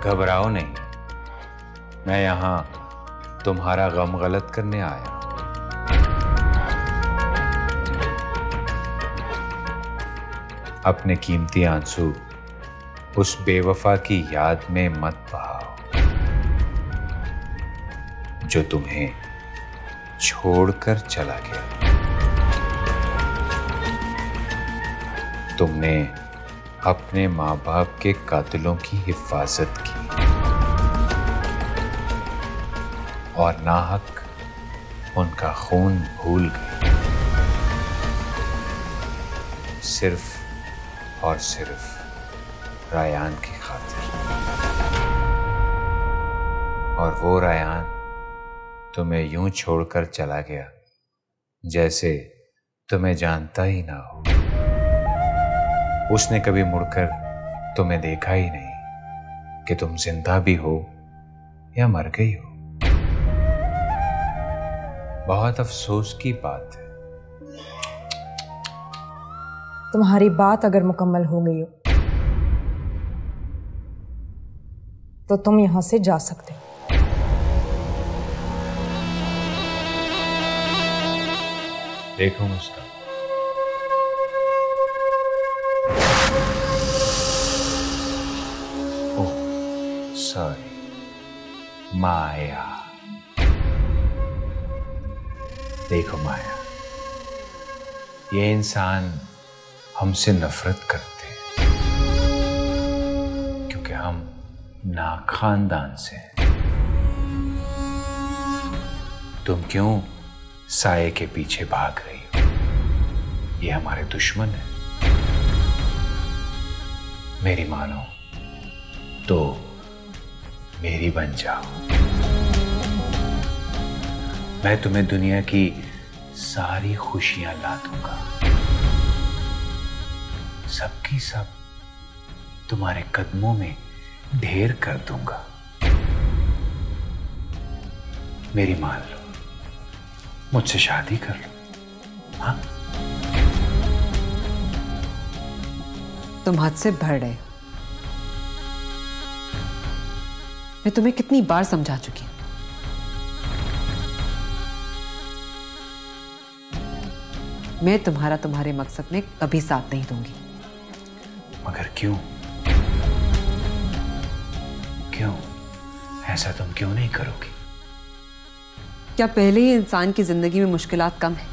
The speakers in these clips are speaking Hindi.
घबराओ नहीं, मैं यहां तुम्हारा गम गलत करने आया। अपने कीमती आंसू उस बेवफा की याद में मत बहाओ जो तुम्हें छोड़कर चला गया। तुमने अपने मां बाप के कातिलों की हिफाजत की और नाहक उनका खून भूल गए, सिर्फ और सिर्फ रायान की खातिर। और वो रायान तुम्हें यूं छोड़कर चला गया जैसे तुम्हें जानता ही ना हो। उसने कभी मुड़कर तुम्हें देखा ही नहीं कि तुम जिंदा भी हो या मर गई हो। बहुत अफसोस की बात है। तुम्हारी बात अगर मुकम्मल हो गई हो तो तुम यहां से जा सकते हो। देखो मुस्कान, सॉरी माया। देखो माया, ये इंसान हमसे नफरत करते हैं क्योंकि हम नाखानदान से हैं। तुम क्यों साये के पीछे भाग रही हो? ये हमारे दुश्मन है। मेरी मानो तो मेरी बन जाओ। मैं तुम्हें दुनिया की सारी खुशियां ला दूंगा, सबकी सब तुम्हारे कदमों में ढेर कर दूंगा। मेरी मान लो, मुझसे शादी कर लो। हाँ, तुम हद से भर रहे हो। मैं तुम्हें कितनी बार समझा चुकी हूं। मैं तुम्हारे मकसद में कभी साथ नहीं दूंगी। मगर क्यों? क्यों ऐसा तुम क्यों नहीं करोगी? क्या पहले ही इंसान की जिंदगी में मुश्किलात कम है?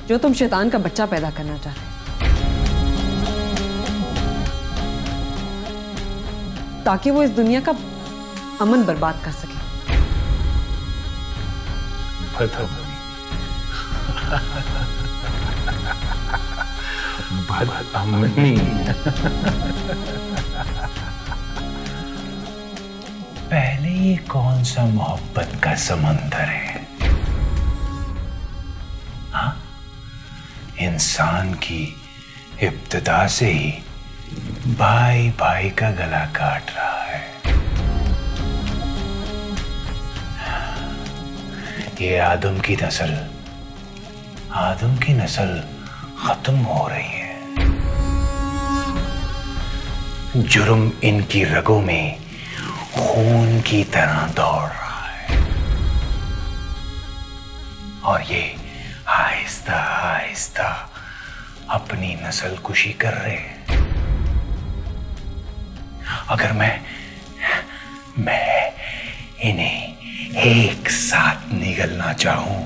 जो तुम शैतान का बच्चा पैदा करना चाहते हो ताकि वो इस दुनिया का अमन बर्बाद कर सके। पहले ये कौन सा मोहब्बत का समंदर है? हाँ? इंसान की इब्तिदा से ही भाई भाई का गला काट रहा है। ये आदम की नस्ल खत्म हो रही है। जुर्म इनकी रगों में खून की तरह दौड़ रहा है और ये आहिस्ता आहिस्ता अपनी नस्ल कुशी कर रहे हैं। अगर मैं इन्हें एक साथ निगलना चाहूं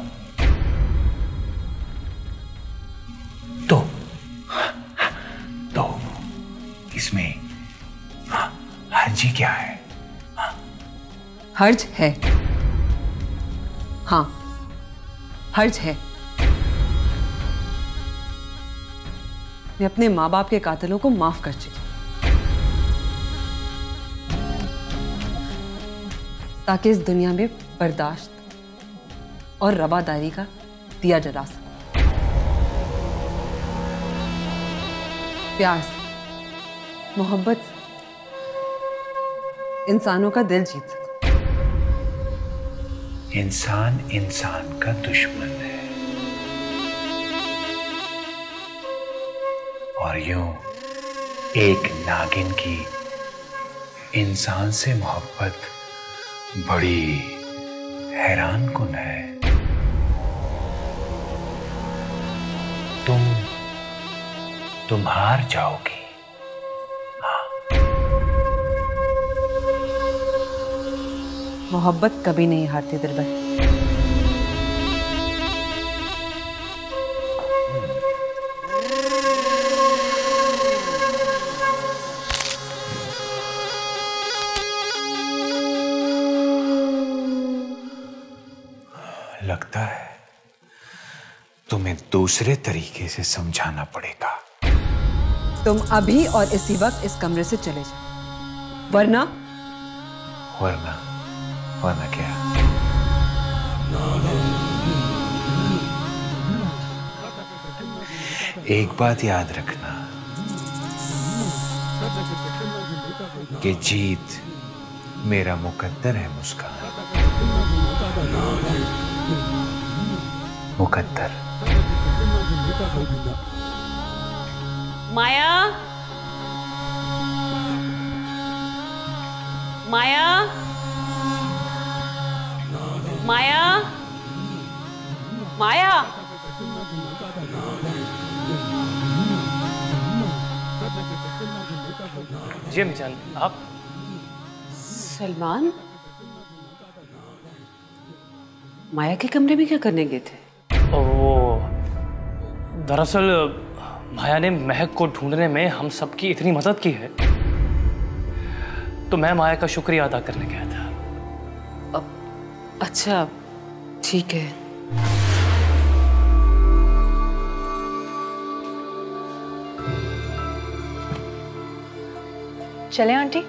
तो इसमें हर्ज ही क्या है? हर्ज है। हाँ, हर्ज है। मैं अपने माँ बाप के कातिलों को माफ कर चुकी, ताकि इस दुनिया में बर्दाश्त और रवादारी का दिया जला सके। प्यार से, मोहब्बत से इंसानों का दिल जीत सके। इंसान इंसान का दुश्मन है, और यूं एक नागिन की इंसान से मोहब्बत बड़ी हैरान कुन है। तुम हार जाओगी। मोहब्बत कभी नहीं हारती दिलबर। लगता है तुम्हें दूसरे तरीके से समझाना पड़ेगा। तुम अभी और इसी वक्त इस कमरे से चले जाओ, वरना क्या? एक बात याद रखना कि जीत मेरा मुकद्दर है मुस्कान, मुकद्दर। माया, माया, माया, माया। जी अम्मी जान, आप? सलमान, माया के कमरे में क्या करने गए थे? वो दरअसल माया ने महक को ढूंढने में हम सबकी इतनी मदद की है, तो मैं माया का शुक्रिया अदा करने गया था। अच्छा, ठीक है। चलें आंटी?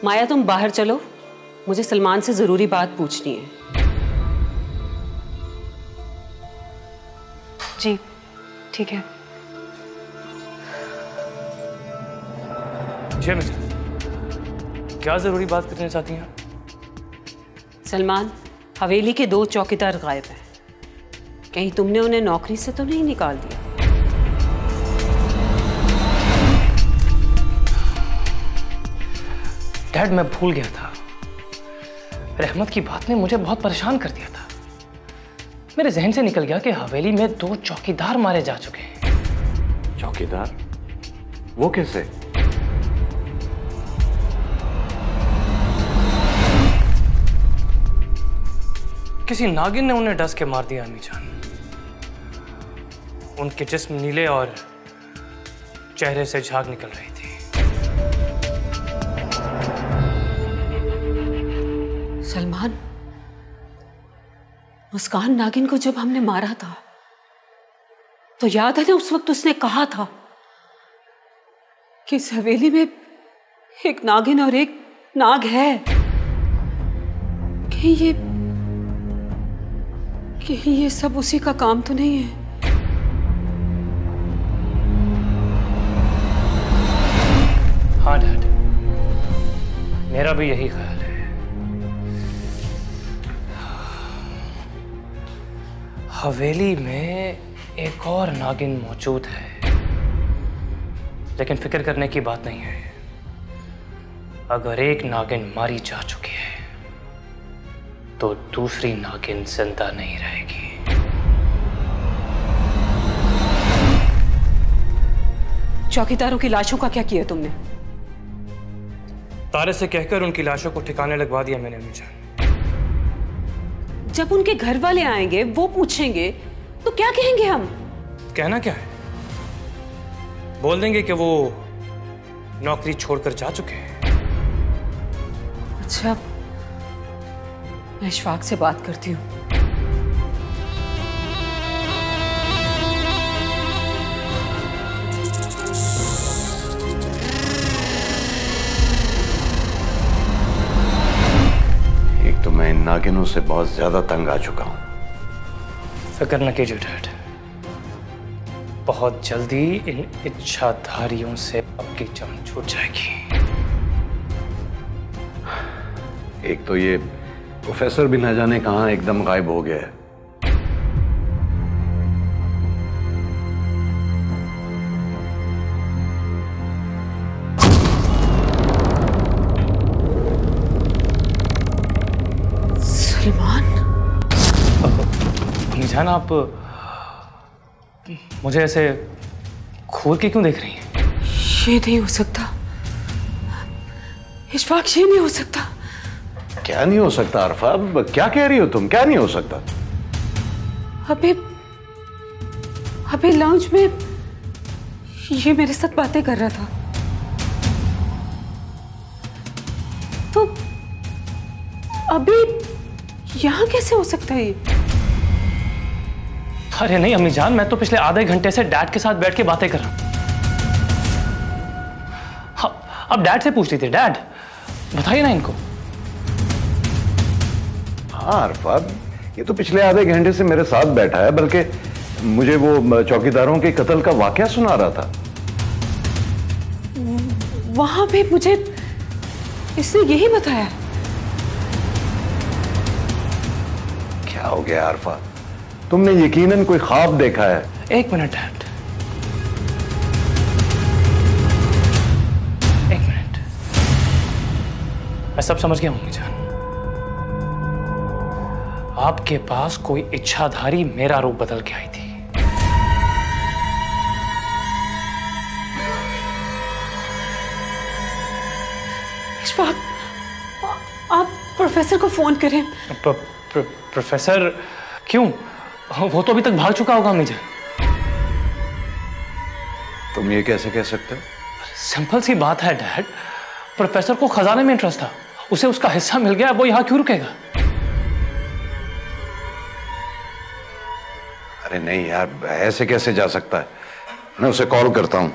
माया, तुम बाहर चलो, मुझे सलमान से जरूरी बात पूछनी है। जी ठीक है। जी अम्मी जान, क्या जरूरी बात करना चाहती हैं? सलमान, हवेली के 2 चौकीदार गायब हैं। कहीं तुमने उन्हें नौकरी से तो नहीं निकाल दिया? डैड, मैं भूल गया था। रहमत की बात ने मुझे बहुत परेशान कर दिया था। मेरे जहन से निकल गया कि हवेली में 2 चौकीदार मारे जा चुके हैं। चौकीदार? वो कैसे? किसी नागिन ने उन्हें डस के मार दिया अम्मी जान। उनके जिस्म नीले और चेहरे से झाग निकल रही थी। सलमान, मुस्कान नागिन को जब हमने मारा था तो याद है ना, उस वक्त उसने कहा था कि इस हवेली में एक नागिन और एक नाग है। कहीं ये सब उसी का काम तो नहीं है? हाँ डैड, मेरा भी यही ख्याल है। हवेली में एक और नागिन मौजूद है, लेकिन फिक्र करने की बात नहीं है। अगर एक नागिन मारी जा चुकी है तो दूसरी नागिन जिंदा नहीं रहेगी। चौकीदारों की लाशों का क्या किया तुमने? तारे से कहकर उनकी लाशों को ठिकाने लगवा दिया मैंने अम्मी जान। जब उनके घर वाले आएंगे, वो पूछेंगे तो क्या कहेंगे हम? कहना क्या है? बोल देंगे कि वो नौकरी छोड़कर जा चुके हैं। अच्छा, मैं इशफाक से बात करती हूँ। एक तो मैं इन नागिनों से बहुत ज्यादा तंग आ चुका हूं। फिक्र न कीजिए डैड, बहुत जल्दी इन इच्छाधारियों से आपकी जान छूट जाएगी। एक तो ये प्रोफेसर भी न जाने कहां एकदम गायब हो गया है। सलमान, अम्मी जान, आप मुझे ऐसे घूर के क्यों देख रही हैं? ये नहीं हो सकता इशफाक, ये नहीं हो सकता। क्या नहीं हो सकता अरफा? क्या कह रही हो तुम? क्या नहीं हो सकता? अभी लॉन्च में ये मेरे साथ बातें कर रहा था, तो अभी यहां कैसे हो सकता है ये? अरे नहीं अम्मी जान, मैं तो पिछले आधे घंटे से डैड के साथ बैठ के बातें कर रहा हूं। अब डैड से पूछ रही थी। डैड बताइए ना इनको। हाँ अरफा, ये तो पिछले आधे घंटे से मेरे साथ बैठा है, बल्कि मुझे वो चौकीदारों के कत्ल का वाकया सुना रहा था। वहां पे मुझे इसने यही बताया। क्या हो गया अरफा? तुमने यकीनन कोई ख्वाब देखा है। एक मिनट डैड, एक मिनट, मैं सब समझ गया हूं अम्मी जान। आपके पास कोई इच्छाधारी मेरा रूप बदल के आई थी। इशफाक, आप प्रोफेसर को फोन करें। प्रोफेसर? क्यों? वो तो अभी तक भाग चुका होगा अम्मी जान। तुम ये कैसे कह सकते हो? सिंपल सी बात है डैड, प्रोफेसर को खजाने में इंटरेस्ट था, उसे उसका हिस्सा मिल गया, वो यहां क्यों रुकेगा? अरे नहीं यार, ऐसे कैसे जा सकता है? मैं उसे कॉल करता हूं।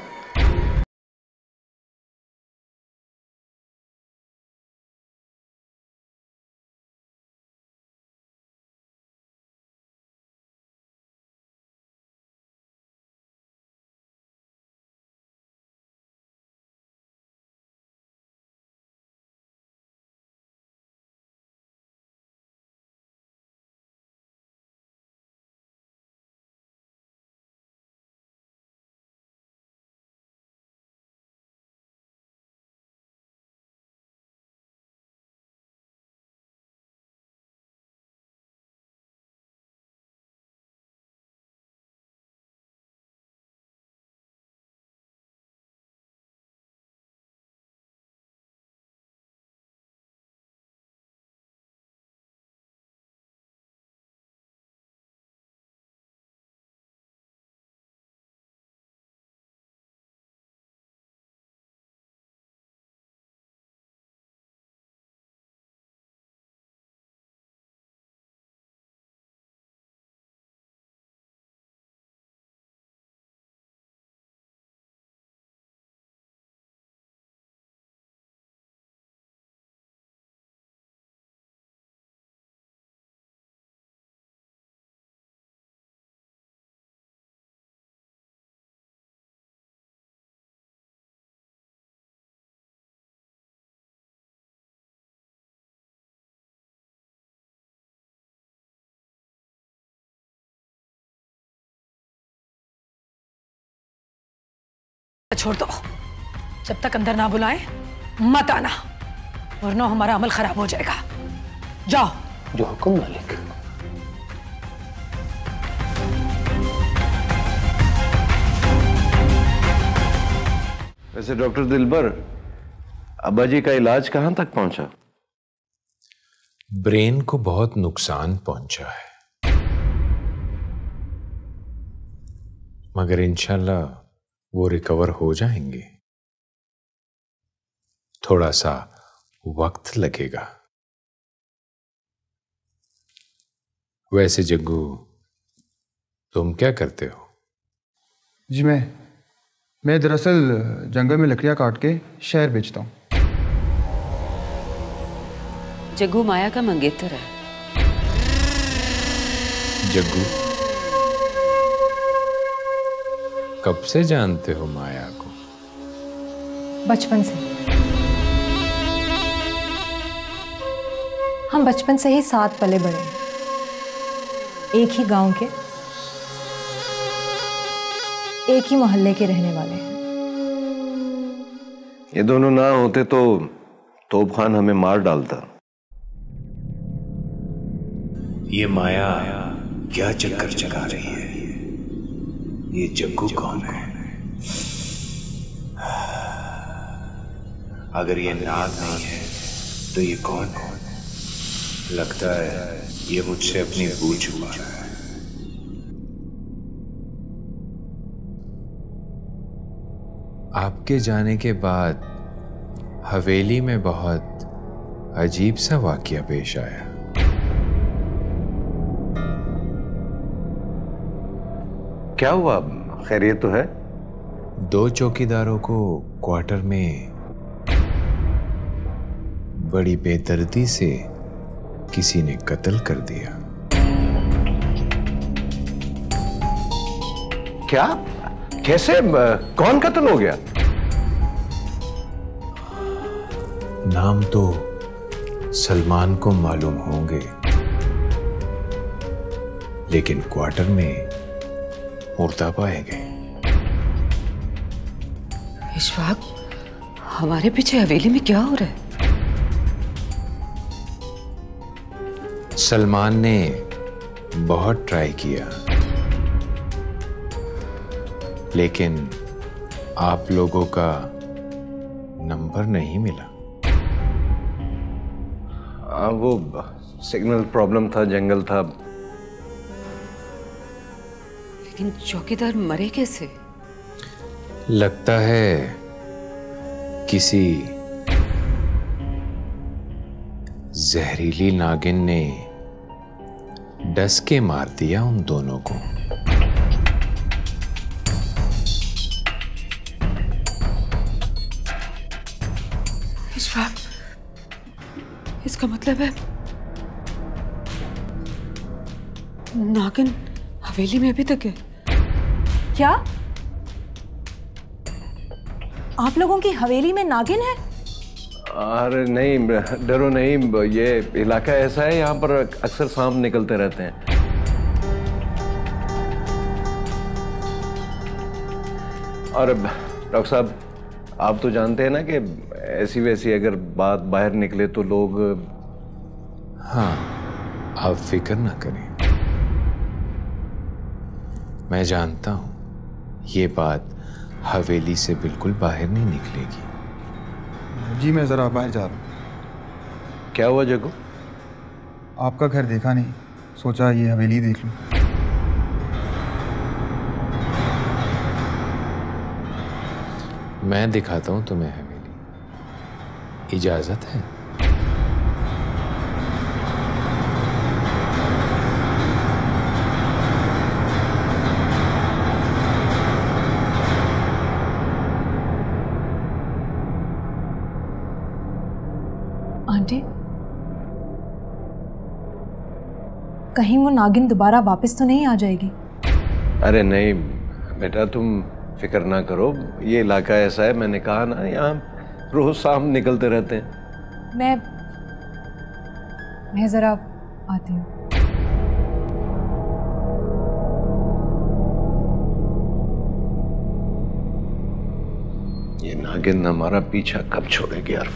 छोड़ दो, जब तक अंदर ना बुलाएं मत आना, वरना हमारा अमल खराब हो जाएगा। जाओ। जो हुक्म मालिक। वैसे डॉक्टर दिलबर, अब्बा जी का इलाज कहां तक पहुंचा? ब्रेन को बहुत नुकसान पहुंचा है, मगर इंशाल्लाह वो रिकवर हो जाएंगे। थोड़ा सा वक्त लगेगा। वैसे जग्गू, तुम क्या करते हो? जी मैं दरअसल जंगल में लकड़ियां काट के शहर बेचता हूँ। जग्गू माया का मंगेतर है। जग्गू, कब से जानते हो माया को? बचपन से। हम बचपन से ही साथ पले बड़े हैं, एक ही गांव के, एक ही मोहल्ले के रहने वाले हैं। ये दोनों ना होते तो तोप खान हमें मार डालता। ये माया क्या चक्कर चला रही है? ये जग्गू कौन है? अगर ये नाग नहीं है तो ये कौन है? लगता है ये मुझसे अपनी भूल छुपा रहा है। आपके जाने के बाद हवेली में बहुत अजीब सा वाकया पेश आया। क्या हुआ? खैरियत तो है? 2 चौकीदारों को क्वार्टर में बड़ी बेदर्दी से किसी ने कत्ल कर दिया। क्या? कैसे? कौन कत्ल हो गया? नाम तो सलमान को मालूम होंगे, लेकिन क्वार्टर में मुर्दा पाए गए। इशफाक, हमारे पीछे हवेली में क्या हो रहा है? सलमान ने बहुत ट्राई किया, लेकिन आप लोगों का नंबर नहीं मिला। वो सिग्नल प्रॉब्लम था, जंगल था। लेकिन चौकीदार मरे कैसे? लगता है किसी जहरीली नागिन ने डस के मार दिया उन दोनों को। इशफाक, इसका मतलब है नागिन हवेली में अभी तक है। क्या आप लोगों की हवेली में नागिन है? अरे नहीं, डरो नहीं, ये इलाका ऐसा है, यहाँ पर अक्सर सांप निकलते रहते हैं। और डॉक्टर साहब, आप तो जानते हैं ना कि ऐसी वैसी अगर बात बाहर निकले तो लोग। हाँ, आप फिक्र ना करें, मैं जानता हूं ये बात हवेली से बिल्कुल बाहर नहीं निकलेगी। जी मैं ज़रा बाहर जा रहा हूँ। क्या हुआ जग्गू? आपका घर देखा नहीं, सोचा ये हवेली देख लूँ। मैं दिखाता हूं तुम्हें हवेली, इजाजत है? आंटी, कहीं वो नागिन दोबारा वापस तो नहीं आ जाएगी? अरे नहीं बेटा, तुम फिक्र ना करो, ये इलाका ऐसा है, मैंने कहा ना, यहाँ रोज सांप निकलते रहते हैं। मैं जरा आती हूँ। ये नागिन हमारा पीछा कब छोड़ेगी यार?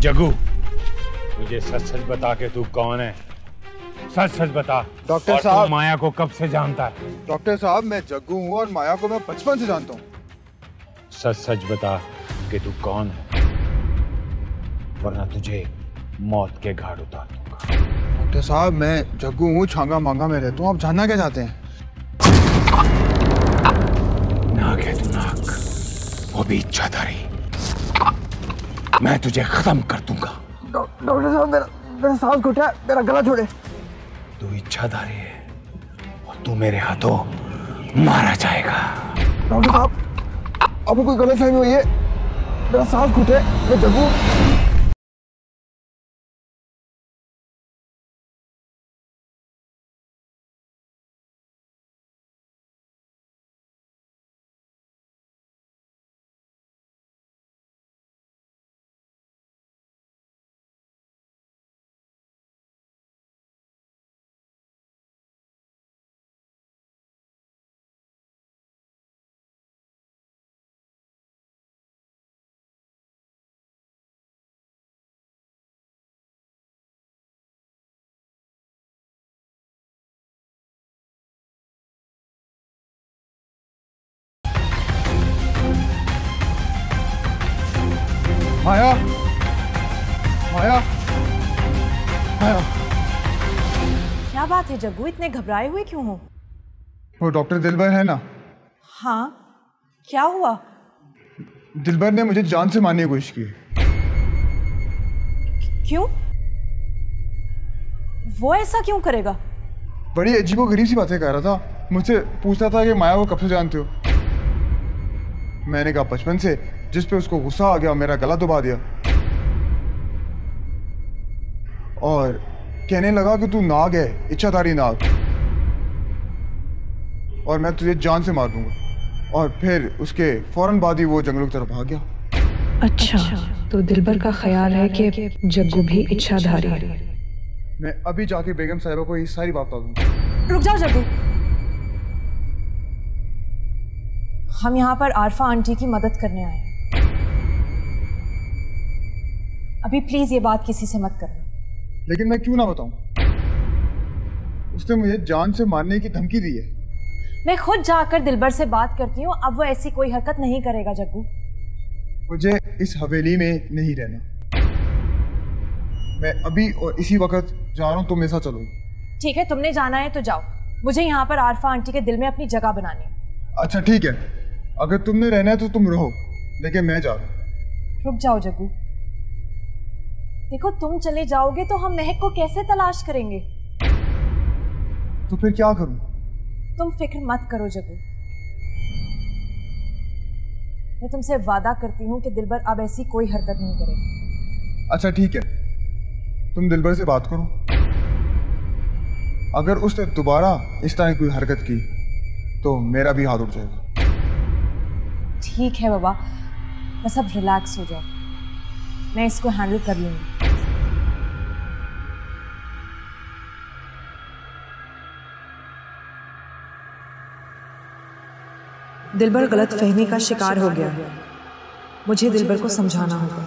जग्गू, मुझे सच सच बता के तू कौन है, सच सच बता। डॉक्टर और साहब, तू माया को कब से जानता है? डॉक्टर साहब, मैं जग्गू हूँ और माया को मैं बचपन से जानता हूँ। सच सच बता कि तू कौन है, वरना तुझे मौत के घाट उतार दूंगा। डॉक्टर साहब, मैं जग्गू हूँ, छांगा मांगा में रहता हूँ। आप जानना क्या चाहते हैं? नाक है तू, नाक, वो भी इच्छाधारी। मैं तुझे खत्म कर दूंगा। डॉक्टर साहब, मेरा सांस घुटा है, मेरा गला छोड़े। तू इच्छाधारी है और तू मेरे हाथों मारा जाएगा। डॉक्टर साहब, आपको कोई गलतफहमी हुई है। मेरा सांस घुटे, मैं जग्गू। माया, माया, माया। क्या बात है जग्गू, इतने घबराए हुए क्यों हो? वो डॉक्टर दिलबर है ना? हाँ, क्या हुआ? दिलबर ने मुझे जान से मारने की कोशिश की। क्यों? वो ऐसा क्यों करेगा? बड़ी अजीबोगरीब सी बातें कह रहा था। मुझसे पूछता था कि माया को कब से जानते हो। मैंने कहा बचपन से, जिस पे उसको गुस्सा आ गया और मेरा गला दबा दिया। और कहने लगा कि तू नाग है, इच्छाधारी नाग, और मैं तुझे जान से मार दूंगा। और फिर उसके फौरन बाद ही वो जंगलों की तरफ भाग गया। अच्छा, तो दिलबर का ख्याल है कि जग्गू भी इच्छाधारी है। मैं अभी जाके बेगम साहिबा को ये सारी बात बता दूंगा। रुक जाओ जग्गू, हम यहाँ पर आरफा आंटी की मदद करने आए हैं। अभी प्लीज ये बात किसी से मत करना। लेकिन मैं क्यों ना बताऊं? उसने मुझे जान से मारने की धमकी दी है। मैं खुद जाकर दिलबर से बात करती हूँ। अब वो ऐसी कोई हरकत नहीं करेगा जग्गू। मुझे इस हवेली में नहीं रहना। मैं अभी और इसी वक्त जा रहा हूँ, तुम मेरे साथ चलोगी? ठीक है, तुमने जाना है तो जाओ। मुझे यहाँ पर आरफा आंटी के दिल में अपनी जगह बनानी है। अच्छा ठीक है, अगर तुमने रहना है तो तुम रहो, लेकिन मैं जा रहा हूँ। रुक जाओ जग्गू, देखो तुम चले जाओगे तो हम महक को कैसे तलाश करेंगे? तो फिर क्या करूं? तुम फिक्र मत करो जग्गू, मैं तुमसे वादा करती हूँ कि दिलबर अब ऐसी कोई हरकत नहीं करेगा। अच्छा ठीक है, तुम दिलबर से बात करो। अगर उसने दोबारा इस तरह की कोई हरकत की तो मेरा भी हाथ उठ जाएगा। ठीक है बाबा, बस अब रिलैक्स हो जाओ, मैं इसको हैंडल कर लूंगी। दिलबर गलत फहमी का शिकार हो गया। मुझे दिलबर को समझाना होगा।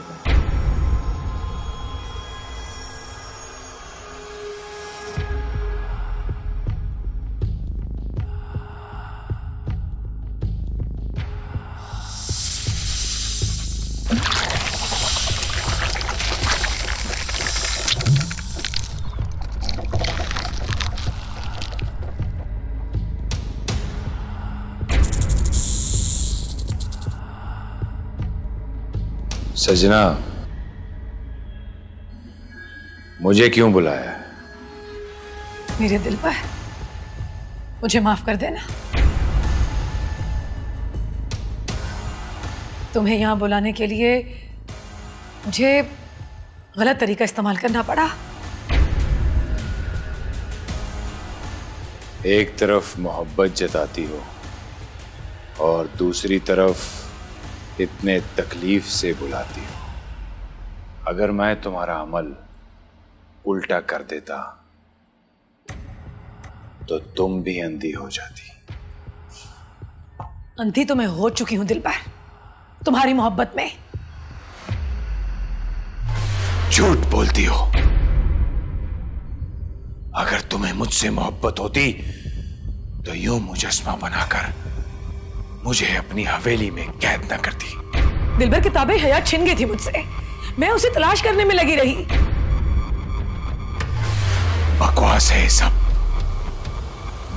सजना, मुझे क्यों बुलाया? मेरे दिल पर, मुझे माफ कर देना। तुम्हें यहां बुलाने के लिए मुझे गलत तरीका इस्तेमाल करना पड़ा। एक तरफ मोहब्बत जताती हो और दूसरी तरफ इतने तकलीफ से बुलाती हो। अगर मैं तुम्हारा अमल उल्टा कर देता तो तुम भी अंधी हो जाती। अंधी तो मैं हो चुकी हूं दिलबर, तुम्हारी मोहब्बत में। झूठ बोलती हो। अगर तुम्हें मुझसे मोहब्बत होती तो यूं मुजस्मा बनाकर मुझे अपनी हवेली में कैद न करती। दिलबर किताबें हयात छिन गई थी मुझसे, मैं उसे तलाश करने में लगी रही। बकवास है सब,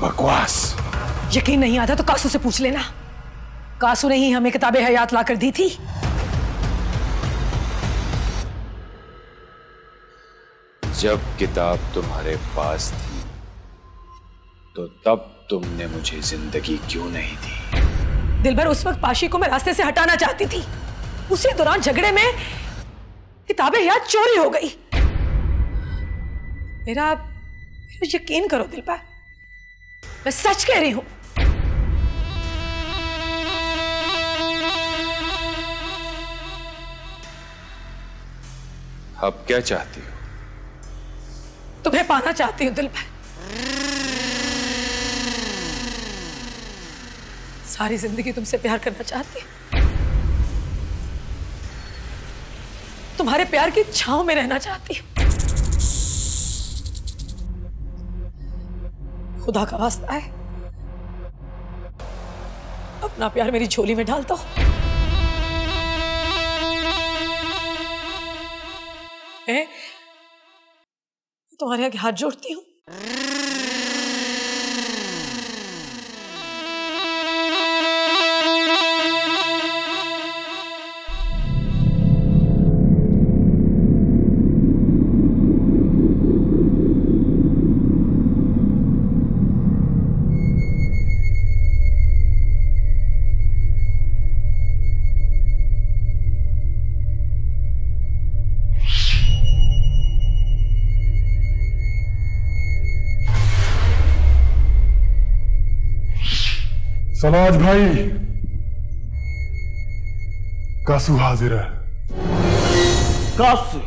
बकवास। यकीन नहीं आता तो कासू से पूछ लेना, कासू ने ही हमें किताबें हयात लाकर दी थी। जब किताब तुम्हारे पास थी तो तब तुमने मुझे जिंदगी क्यों नहीं दी? दिलबर, उस वक्त पाशी को मैं रास्ते से हटाना चाहती थी, उसी दौरान झगड़े में किताबें हयात चोरी हो गई। मेरा यकीन करो दिलबर, मैं सच कह रही हूं। अब क्या चाहती हो? तुम्हें पाना चाहती हूं दिलबर। सारी जिंदगी तुमसे प्यार करना चाहती हूं, तुम्हारे प्यार की छांव में रहना चाहती हूं। खुदा का वास्ता है, अपना प्यार मेरी झोली में डाल दो। मैं तुम्हारे आगे हाथ जोड़ती हूं। सलाज भाई, कासू हाजिर है। कासू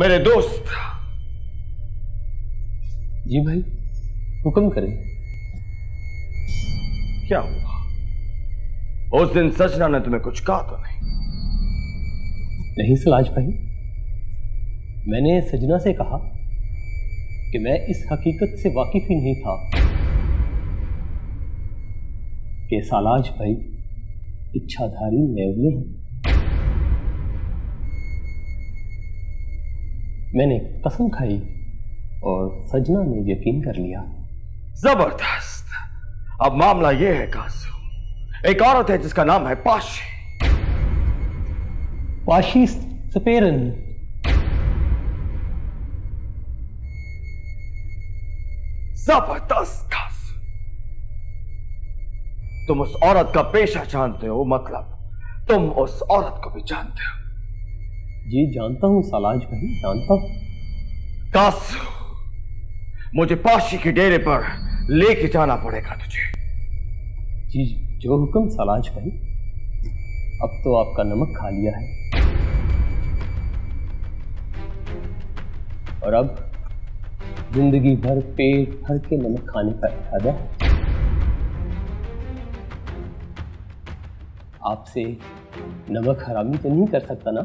मेरे दोस्त। जी भाई, हुक्म करें। क्या हुआ? उस दिन सजना ने तुम्हें कुछ कहा तो नहीं? नहीं सलाज भाई, मैंने सजना से कहा कि मैं इस हकीकत से वाकिफ ही नहीं था कि सालाज भाई इच्छाधारी नेवले हैं। मैंने कसम खाई और सजना ने यकीन कर लिया। जबरदस्त। अब मामला यह है कासू, एक औरत है जिसका नाम है पाशी। पाशी सपेरन। जबरदस्त कासू, तुम उस औरत का पेशा जानते हो, मतलब तुम उस औरत को भी जानते हो। जी जानता हूं सालाज भाई, जानता हूं। कासू, मुझे पाशी के डेरे पर लेके जाना पड़ेगा तुझे। जी जो हुक्म सालाज भाई। अब तो आपका नमक खा लिया है और अब जिंदगी भर पेट भर के नमक खाने का इरादा है। आपसे नमक हरामी तो नहीं कर सकता ना?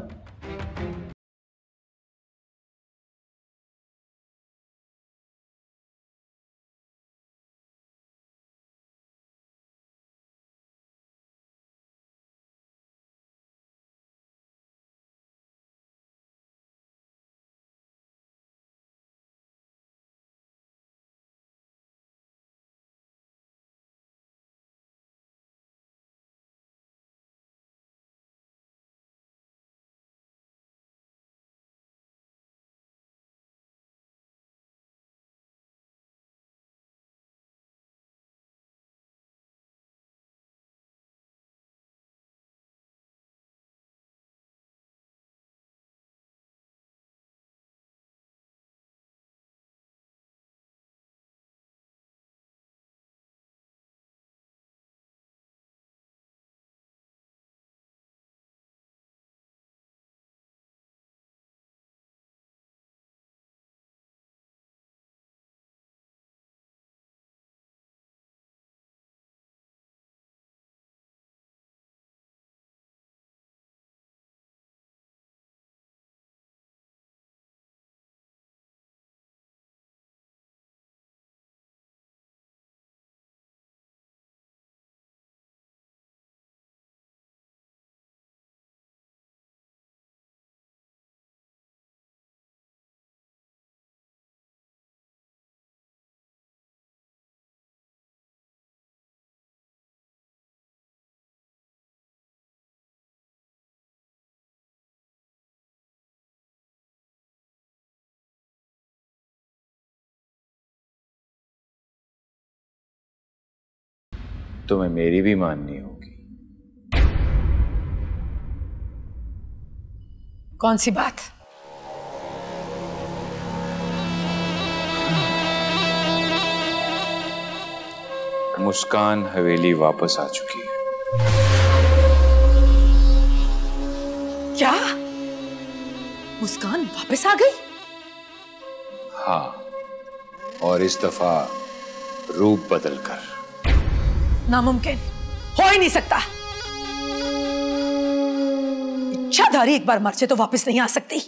तुम्हें मेरी भी माननी होगी। कौन सी बात? मुस्कान हवेली वापस आ चुकी है। क्या? मुस्कान वापस आ गई? हाँ, और इस दफा रूप बदलकर। नामुमकिन, हो ही नहीं सकता। इच्छाधारी एक बार मर जाए तो वापस नहीं आ सकती।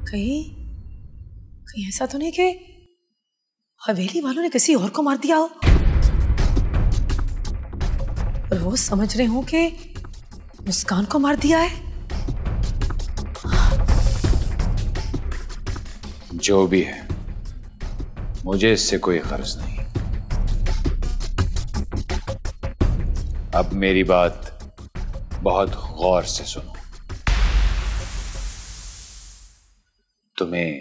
कहीं ऐसा तो नहीं कि हवेली वालों ने किसी और को मार दिया हो और वो समझ रहे हो कि मुस्कान को मार दिया है? जो भी है, मुझे इससे कोई गर्ज नहीं। अब मेरी बात बहुत गौर से सुनो। तुम्हें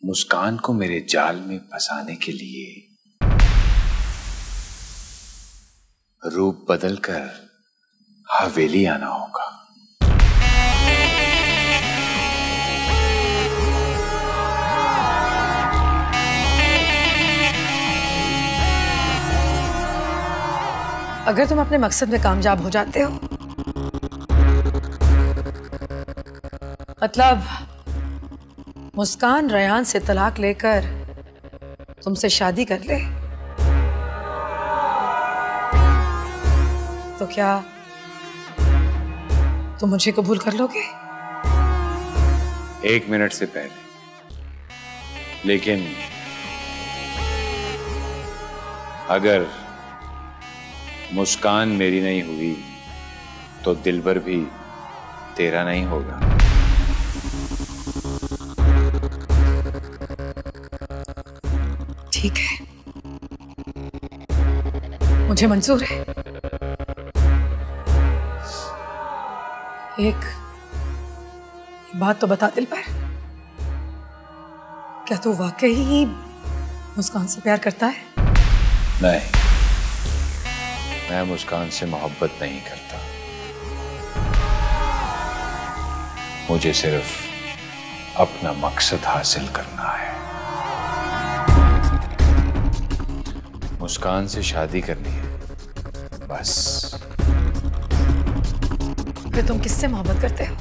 मुस्कान को मेरे जाल में फंसाने के लिए रूप बदलकर हवेली आना होगा। अगर तुम अपने मकसद में कामयाब हो जाते हो, मतलब मुस्कान रेहान से तलाक लेकर तुमसे शादी कर ले, तो क्या तुम मुझे कबूल कर लोगे? 1 मिनट से पहले। लेकिन अगर मुस्कान मेरी नहीं हुई तो दिलबर भी तेरा नहीं होगा। ठीक है, मुझे मंजूर है। एक बात तो बता दिलबर, क्या तू वाकई मुस्कान से प्यार करता है? नहीं, मैं मुस्कान से मोहब्बत नहीं करता। मुझे सिर्फ अपना मकसद हासिल करना है। मुस्कान से शादी करनी है, बस। फिर तुम किससे मोहब्बत करते हो?